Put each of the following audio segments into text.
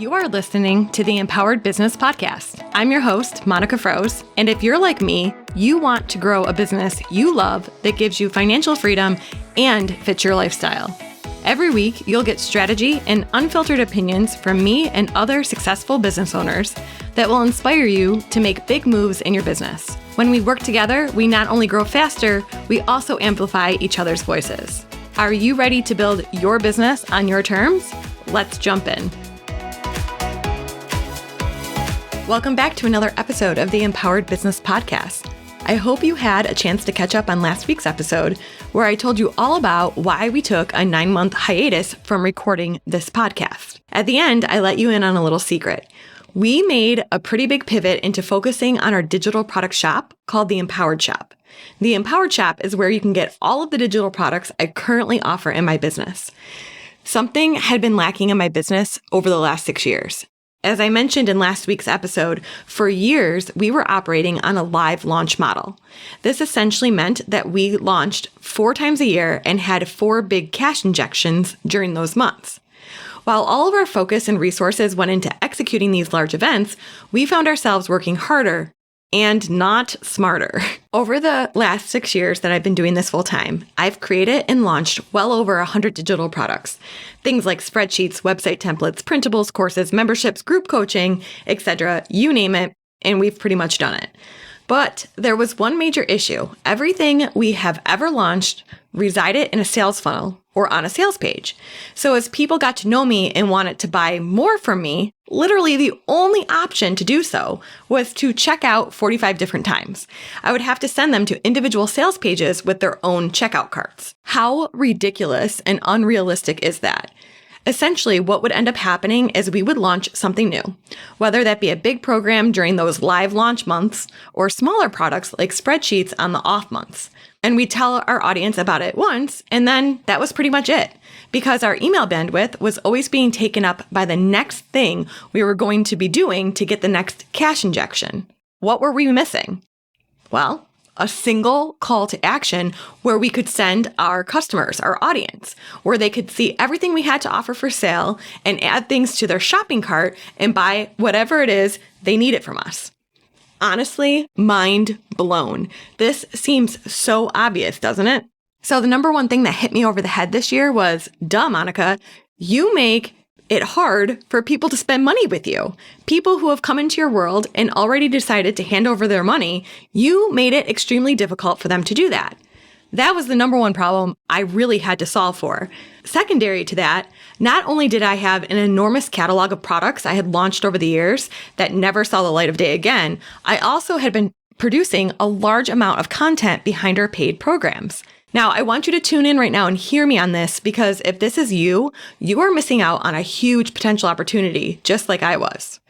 You are listening to the Empowered Business Podcast. I'm your host, Monica Froese, and if you're like me, you want to grow a business you love that gives you financial freedom and fits your lifestyle. Every week, you'll get strategy and unfiltered opinions from me and other successful business owners that will inspire you to make big moves in your business. When we work together, we not only grow faster, we also amplify each other's voices. Are you ready to build your business on your terms? Let's jump in. Welcome back to another episode of the Empowered Business Podcast. I hope you had a chance to catch up on last week's episode where I told you all about why we took a 9-month hiatus from recording this podcast. At the end, I let you in on a little secret. We made a pretty big pivot into focusing on our digital product shop called the Empowered Shop. The Empowered Shop is where you can get all of the digital products I currently offer in my business. Something had been lacking in my business over the last 6 years. As I mentioned in last week's episode, for years, we were operating on a live launch model. This essentially meant that we launched 4 times a year and had 4 big cash injections during those months. While all of our focus and resources went into executing these large events, we found ourselves working harder and not smarter. Over the last 6 years that I've been doing this full time, I've created and launched well over 100 digital products. Things like spreadsheets, website templates, printables, courses, memberships, group coaching, etc. You name it, and we've pretty much done it. But there was one major issue. Everything we have ever launched resided in a sales funnel or on a sales page. So as people got to know me and wanted to buy more from me, literally the only option to do so was to check out 45 different times. I would have to send them to individual sales pages with their own checkout carts. How ridiculous and unrealistic is that? Essentially, what would end up happening is we would launch something new, whether that be a big program during those live launch months or smaller products like spreadsheets on the off months. And we tell our audience about it once, and then that was pretty much it, because our email bandwidth was always being taken up by the next thing we were going to be doing to get the next cash injection. What were we missing? Well, a single call to action where we could send our customers, our audience, where they could see everything we had to offer for sale and add things to their shopping cart and buy whatever it is they needed from us. Honestly, mind blown. This seems so obvious, doesn't it? So the number one thing that hit me over the head this year was, duh, Monica, you make it hard for people to spend money with you. People who have come into your world and already decided to hand over their money, you made it extremely difficult for them to do that. That was the number one problem I really had to solve for. Secondary to that, not only did I have an enormous catalog of products I had launched over the years that never saw the light of day again, I also had been producing a large amount of content behind our paid programs. Now, I want you to tune in right now and hear me on this, because if this is you, you are missing out on a huge potential opportunity, just like I was.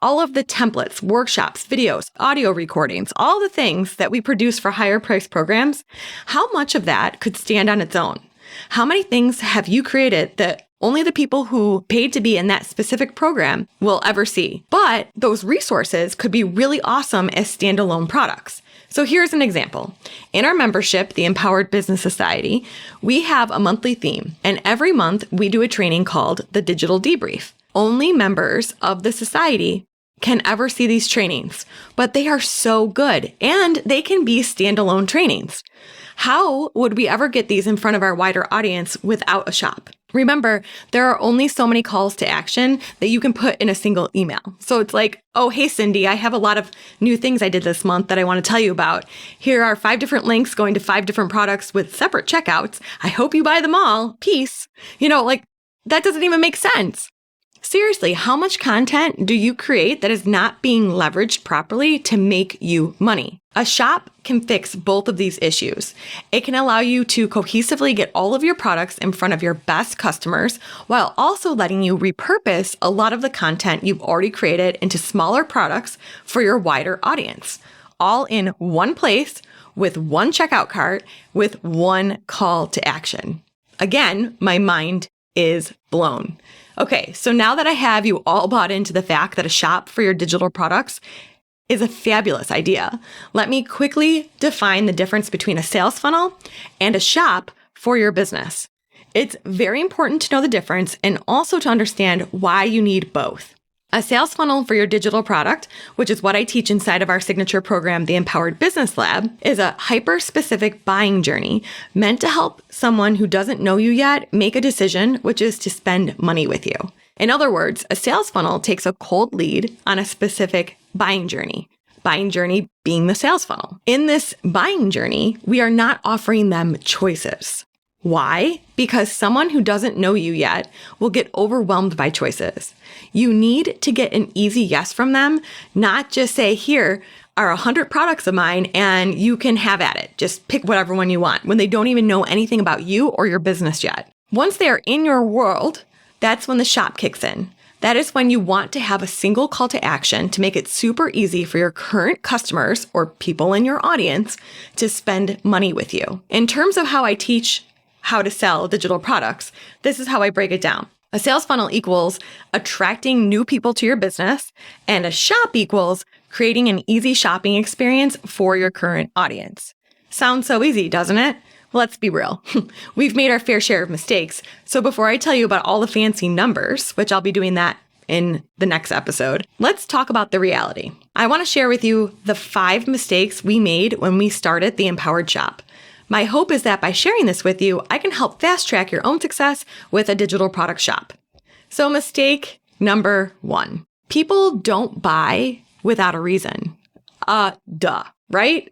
All of the templates, workshops, videos, audio recordings, all the things that we produce for higher price programs, how much of that could stand on its own? How many things have you created that only the people who paid to be in that specific program will ever see? But those resources could be really awesome as standalone products. So here's an example. In our membership, the Empowered Business Society, we have a monthly theme, and every month we do a training called the Digital Debrief. Only members of the society can ever see these trainings, but they are so good and they can be standalone trainings. How would we ever get these in front of our wider audience without a shop? Remember, there are only so many calls to action that you can put in a single email. So it's like, oh, hey, Cindy, I have a lot of new things I did this month that I want to tell you about. Here are 5 different links going to 5 different products with separate checkouts. I hope you buy them all. Peace. That doesn't even make sense. Seriously, how much content do you create that is not being leveraged properly to make you money? A shop can fix both of these issues. It can allow you to cohesively get all of your products in front of your best customers while also letting you repurpose a lot of the content you've already created into smaller products for your wider audience, all in one place with one checkout cart with one call to action. Again, my mind is blown. Okay, so now that I have you all bought into the fact that a shop for your digital products is a fabulous idea, let me quickly define the difference between a sales funnel and a shop for your business. It's very important to know the difference and also to understand why you need both. A sales funnel for your digital product, which is what I teach inside of our signature program, the Empowered Business Lab, is a hyper-specific buying journey meant to help someone who doesn't know you yet make a decision, which is to spend money with you. In other words, a sales funnel takes a cold lead on a specific buying journey being the sales funnel. In this buying journey, we are not offering them choices. Why? Because someone who doesn't know you yet will get overwhelmed by choices. You need to get an easy yes from them, not just say, here are 100 products of mine and you can have at it. Just pick whatever one you want when they don't even know anything about you or your business yet. Once they are in your world, that's when the shop kicks in. That is when you want to have a single call to action to make it super easy for your current customers or people in your audience to spend money with you. In terms of how I teach how to sell digital products, this is how I break it down. A sales funnel equals attracting new people to your business, and a shop equals creating an easy shopping experience for your current audience. Sounds so easy, doesn't it? Let's be real. We've made our fair share of mistakes. So before I tell you about all the fancy numbers, which I'll be doing that in the next episode, let's talk about the reality. I want to share with you the 5 mistakes we made when we started the Empowered Shop. My hope is that by sharing this with you, I can help fast track your own success with a digital product shop. So mistake number 1, people don't buy without a reason. Duh, right?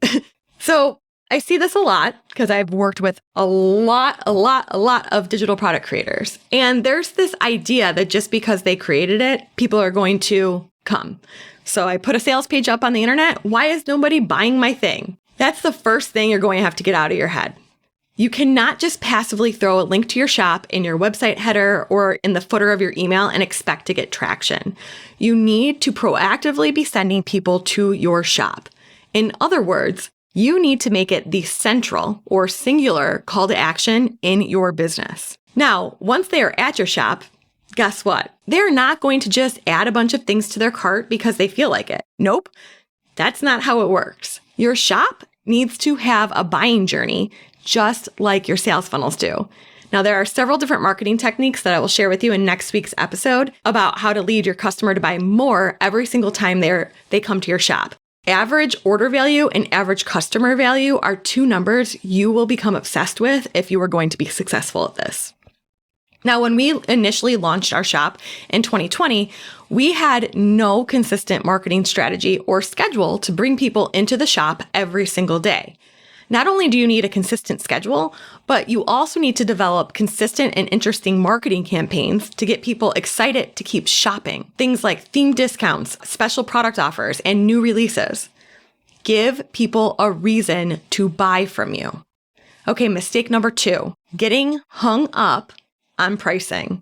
So I see this a lot because I've worked with a lot of digital product creators. And there's this idea that just because they created it, people are going to come. So I put a sales page up on the internet. Why is nobody buying my thing? That's the first thing you're going to have to get out of your head. You cannot just passively throw a link to your shop in your website header or in the footer of your email and expect to get traction. You need to proactively be sending people to your shop. In other words, you need to make it the central or singular call to action in your business. Now, once they are at your shop, guess what? They're not going to just add a bunch of things to their cart because they feel like it. Nope, that's not how it works. Your shop needs to have a buying journey just like your sales funnels do. Now, there are several different marketing techniques that I will share with you in next week's episode about how to lead your customer to buy more every single time they come to your shop. Average order value and average customer value are 2 numbers you will become obsessed with if you are going to be successful at this. Now, when we initially launched our shop in 2020, we had no consistent marketing strategy or schedule to bring people into the shop every single day. Not only do you need a consistent schedule, but you also need to develop consistent and interesting marketing campaigns to get people excited to keep shopping. Things like themed discounts, special product offers, and new releases. Give people a reason to buy from you. Okay, mistake number 2, getting hung up on pricing.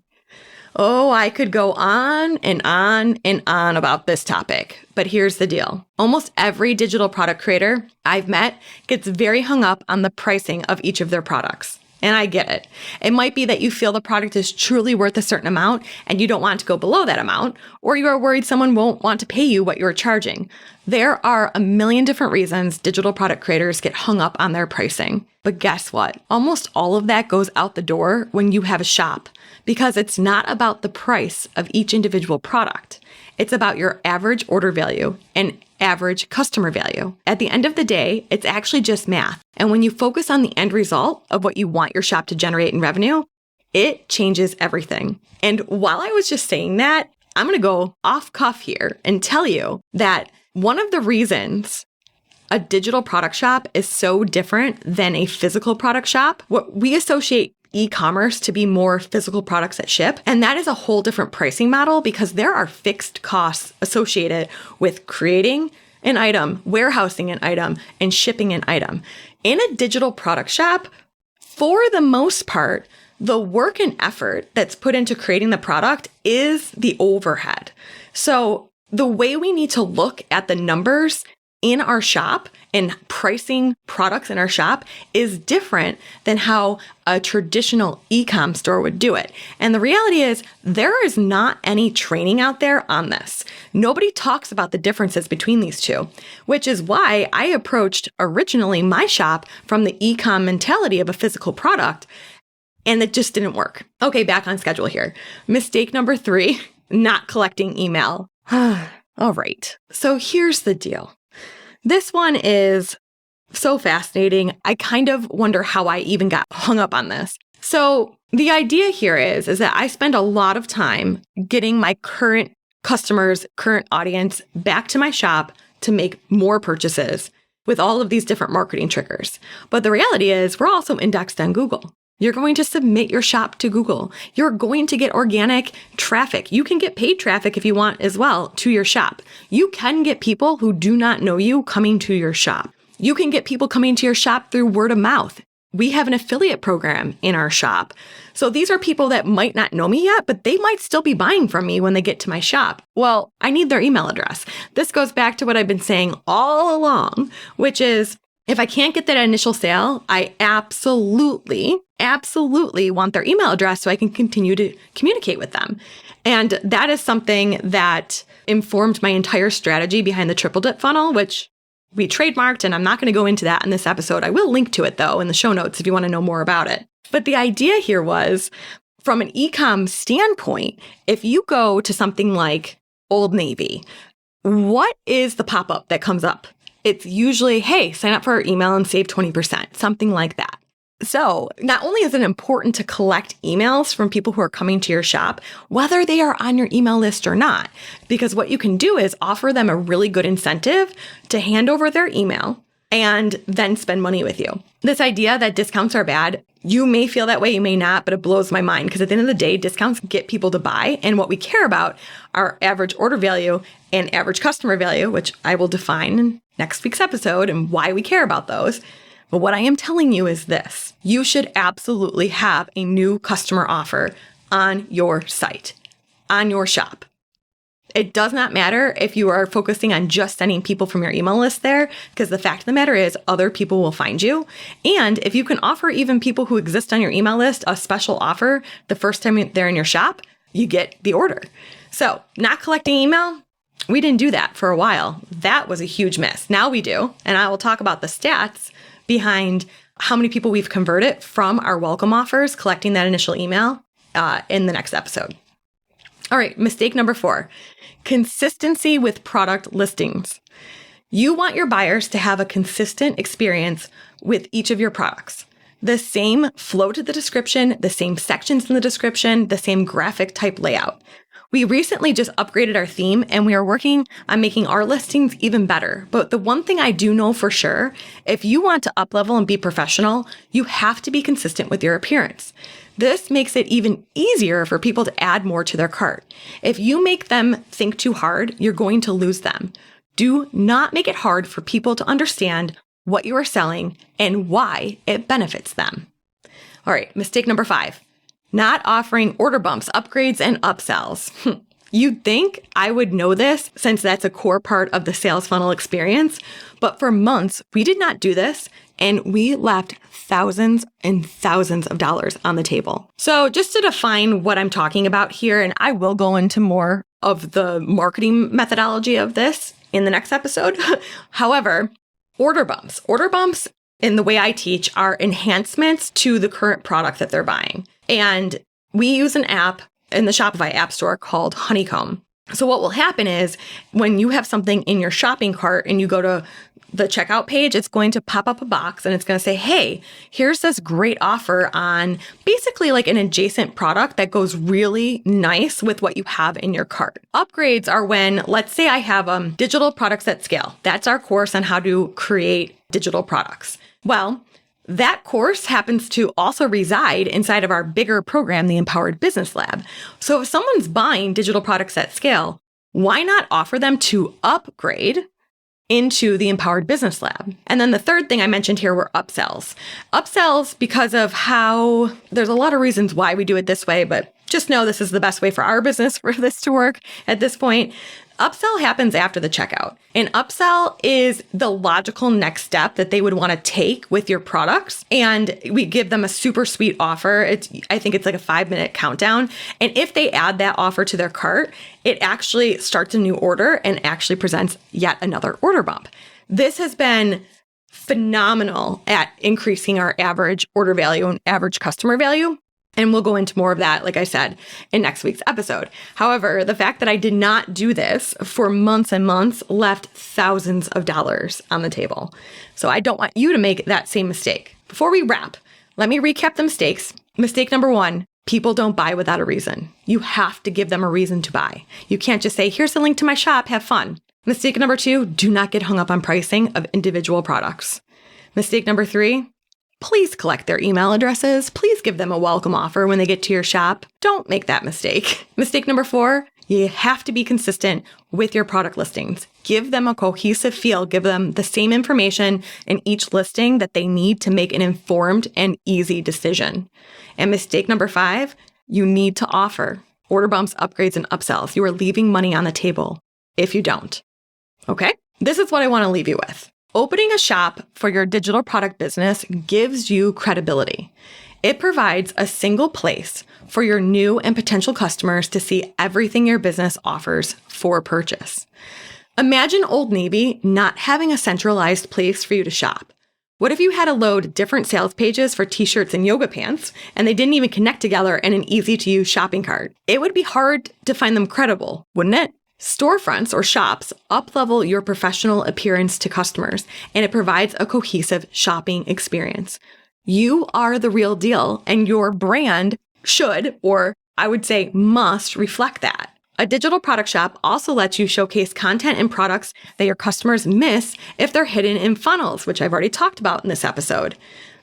Oh, I could go on and on and on about this topic, but here's the deal. Almost every digital product creator I've met gets very hung up on the pricing of each of their products. And I get it. It might be that you feel the product is truly worth a certain amount and you don't want to go below that amount, or you are worried someone won't want to pay you what you're charging. There are a million different reasons digital product creators get hung up on their pricing. But guess what? Almost all of that goes out the door when you have a shop, because it's not about the price of each individual product. It's about your average order value and average customer value. At the end of the day, it's actually just math. And when you focus on the end result of what you want your shop to generate in revenue, it changes everything. And while I was just saying that, I'm going to go off cuff here and tell you that one of the reasons a digital product shop is so different than a physical product shop, what we associate e-commerce to be more physical products that ship. And that is a whole different pricing model because there are fixed costs associated with creating an item, warehousing an item, and shipping an item. In a digital product shop, for the most part, the work and effort that's put into creating the product is the overhead. So the way we need to look at the numbers in our shop and pricing products in our shop is different than how a traditional e-com store would do it. And the reality is there is not any training out there on this. Nobody talks about the differences between these two, which is why I approached originally my shop from the e-com mentality of a physical product, and it just didn't work. Okay, back on schedule here. Mistake number 3 not collecting email. All right. So here's the deal. This one is so fascinating. I kind of wonder how I even got hung up on this. So the idea here is that I spend a lot of time getting my current customers, current audience back to my shop to make more purchases with all of these different marketing triggers. But the reality is we're also indexed on Google. You're going to submit your shop to Google. You're going to get organic traffic. You can get paid traffic if you want as well to your shop. You can get people who do not know you coming to your shop. You can get people coming to your shop through word of mouth. We have an affiliate program in our shop. So these are people that might not know me yet, but they might still be buying from me when they get to my shop. Well, I need their email address. This goes back to what I've been saying all along, which is if I can't get that initial sale, I absolutely want their email address so I can continue to communicate with them. And that is something that informed my entire strategy behind the triple dip funnel, which we trademarked, and I'm not going to go into that in this episode. I will link to it, though, in the show notes if you want to know more about it. But the idea here was, from an e-com standpoint, if you go to something like Old Navy, what is the pop-up that comes up? It's usually, hey, sign up for our email and save 20%, something like that. So not only is it important to collect emails from people who are coming to your shop, whether they are on your email list or not, because what you can do is offer them a really good incentive to hand over their email and then spend money with you. This idea that discounts are bad, you may feel that way, you may not, but it blows my mind because at the end of the day, discounts get people to buy. And what we care about are average order value and average customer value, which I will define in next week's episode and why we care about those. But what I am telling you is this: you should absolutely have a new customer offer on your site, on your shop. It does not matter if you are focusing on just sending people from your email list there, because the fact of the matter is other people will find you. And if you can offer even people who exist on your email list a special offer the first time they're in your shop, you get the order. So not collecting email, we didn't do that for a while. That was a huge miss. Now we do. And I will talk about the stats behind how many people we've converted from our welcome offers, collecting that initial email in the next episode. All right, mistake number 4, consistency with product listings. You want your buyers to have a consistent experience with each of your products. The same flow to the description, the same sections in the description, the same graphic type layout. We recently just upgraded our theme and we are working on making our listings even better. But the one thing I do know for sure, if you want to up-level and be professional, you have to be consistent with your appearance. This makes it even easier for people to add more to their cart. If you make them think too hard, you're going to lose them. Do not make it hard for people to understand what you are selling and why it benefits them. All right, mistake number 5. Not offering order bumps, upgrades, and upsells. You'd think I would know this since that's a core part of the sales funnel experience, but for months, we did not do this, and we left thousands and thousands of dollars on the table. So just to define what I'm talking about here, and I will go into more of the marketing methodology of this in the next episode. However, order bumps in the way I teach are enhancements to the current product that they're buying. And we use an app in the Shopify App Store called Honeycomb. So what will happen is when you have something in your shopping cart and you go to the checkout page, it's going to pop up a box and it's going to say, hey, here's this great offer on basically like an adjacent product that goes really nice with what you have in your cart. Upgrades are when, let's say I have digital products at scale. That's our course on how to create digital products. Well, that course happens to also reside inside of our bigger program, the Empowered Business Lab. So if someone's buying digital products at scale, why not offer them to upgrade into the Empowered Business Lab? And then the third thing I mentioned here were upsells. Upsells, because of how there's a lot of reasons why we do it this way, but just know this is the best way for our business for this to work at this point. Upsell happens after the checkout. An upsell is the logical next step that they would want to take with your products. And we give them a super sweet offer. I think it's like a 5-minute countdown. And if they add that offer to their cart, it actually starts a new order and actually presents yet another order bump. This has been phenomenal at increasing our average order value and average customer value. And we'll go into more of that, like I said, in next week's episode. However, the fact that I did not do this for months and months left thousands of dollars on the table. So I don't want you to make that same mistake. Before we wrap, let me recap the mistakes. Mistake number 1, people don't buy without a reason. You have to give them a reason to buy. You can't just say, here's the link to my shop, have fun. Mistake number 2, do not get hung up on pricing of individual products. Mistake number 3, please collect their email addresses. Please give them a welcome offer when they get to your shop. Don't make that mistake. Mistake number 4, you have to be consistent with your product listings. Give them a cohesive feel. Give them the same information in each listing that they need to make an informed and easy decision. And mistake number 5, you need to offer order bumps, upgrades, and upsells. You are leaving money on the table if you don't. Okay? This is what I want to leave you with. Opening a shop for your digital product business gives you credibility. It provides a single place for your new and potential customers to see everything your business offers for purchase. Imagine Old Navy not having a centralized place for you to shop. What if you had to load different sales pages for t-shirts and yoga pants, and they didn't even connect together in an easy-to-use shopping cart? It would be hard to find them credible, wouldn't it? Storefronts or shops up-level your professional appearance to customers, and it provides a cohesive shopping experience. You are the real deal, and your brand should, or I would say must, reflect that. A digital product shop also lets you showcase content and products that your customers miss if they're hidden in funnels, which I've already talked about in this episode.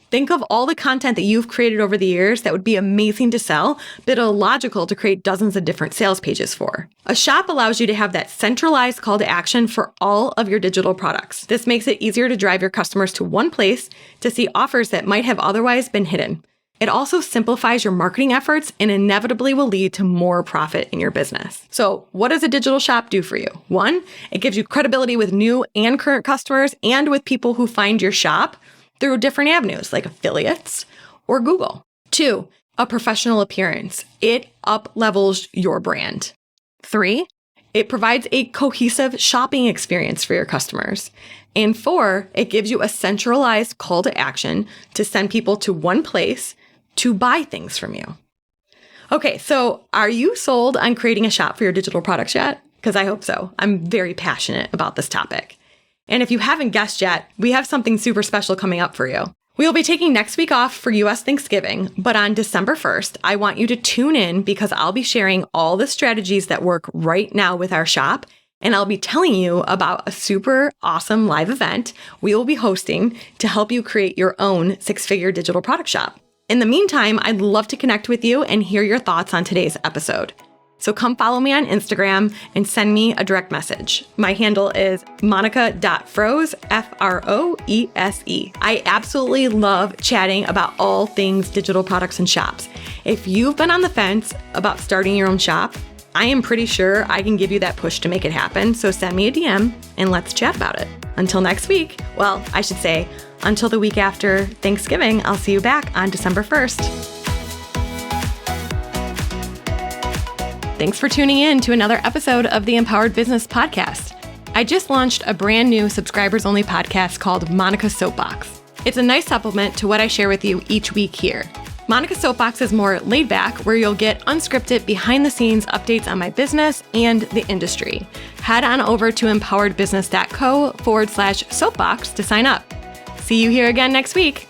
Think of all the content that you've created over the years that would be amazing to sell, but illogical to create dozens of different sales pages for. A shop allows you to have that centralized call to action for all of your digital products. This makes it easier to drive your customers to one place to see offers that might have otherwise been hidden. It also simplifies your marketing efforts and inevitably will lead to more profit in your business. So what does a digital shop do for you? 1, it gives you credibility with new and current customers and with people who find your shop through different avenues like affiliates or Google. 2, a professional appearance. It up-levels your brand. 3, it provides a cohesive shopping experience for your customers. And 4, it gives you a centralized call to action to send people to one place to buy things from you. Okay, so are you sold on creating a shop for your digital products yet? Because I hope so. I'm very passionate about this topic. And if you haven't guessed yet, we have something super special coming up for you. We will be taking next week off for US Thanksgiving, but on December 1st, I want you to tune in because I'll be sharing all the strategies that work right now with our shop, and I'll be telling you about a super awesome live event we will be hosting to help you create your own 6-figure digital product shop. In the meantime, I'd love to connect with you and hear your thoughts on today's episode. So come follow me on Instagram and send me a direct message. My handle is monica.froese, F-R-O-E-S-E. I absolutely love chatting about all things digital products and shops. If you've been on the fence about starting your own shop, I am pretty sure I can give you that push to make it happen. So send me a DM and let's chat about it. Until next week, well, I should say, until the week after Thanksgiving, I'll see you back on December 1st. Thanks for tuning in to another episode of the Empowered Business Podcast. I just launched a brand new subscribers-only podcast called Monica's Soapbox. It's a nice supplement to what I share with you each week here. Monica's Soapbox is more laid back, where you'll get unscripted, behind-the-scenes updates on my business and the industry. Head on over to empoweredbusiness.co/soapbox to sign up. See you here again next week.